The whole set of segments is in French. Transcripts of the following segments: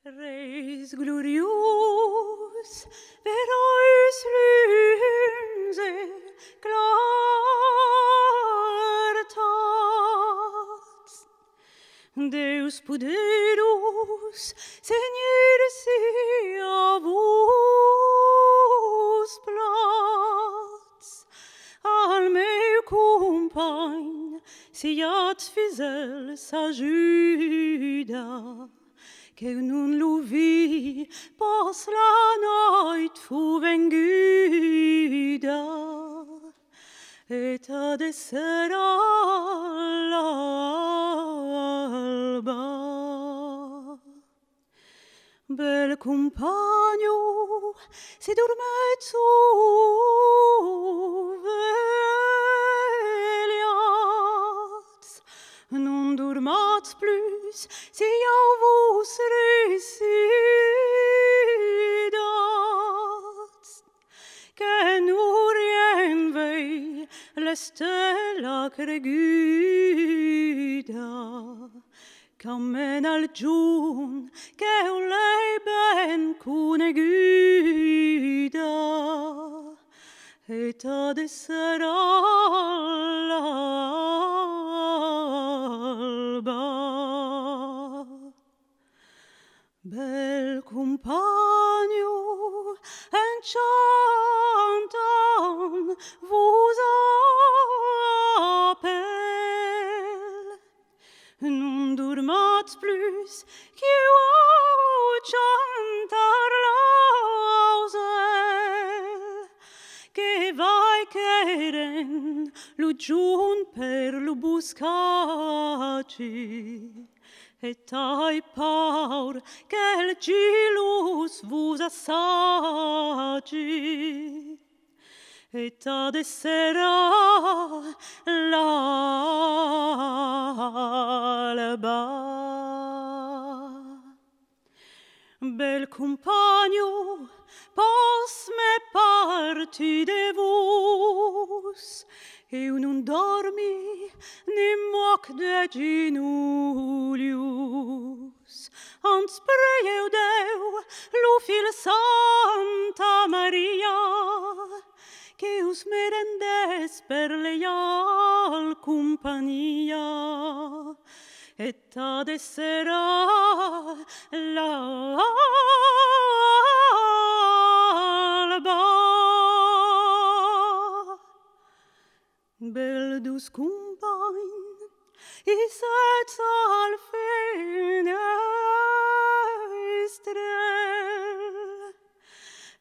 Res glorios verois lunze clartats Deus poderus cegnirsi a vos plats al meu compagn siat fidel s'ajuda que non lo vi pas la noit fu venguda et ad esser all'alba bel compagno si dormet soveliats non dormats plus si au vos residats que nous rien vei l'estella creguda Cammen al giun che lei ben cuneguda et ad esser all'alba bel compagno enchantan vos appel non dormats plus que chantar l'ausel che vai queren lo giun per lo buscaci et ai paur che il gilus vos assagi et ad esser l'alba bel compagno pos me parti de vos et non dormi ni moc de ginulius ans preieu Deu lo fil Santa Maria que us merendes per leial compagnia et ad esser l'alba bel dus compagn isets al fenestrel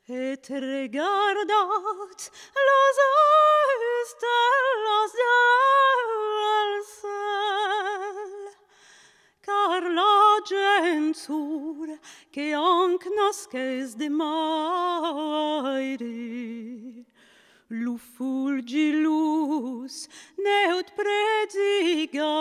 et regardat las stellas del cel car la gent sur que anc nasces de maire lo fulgilus neut predigat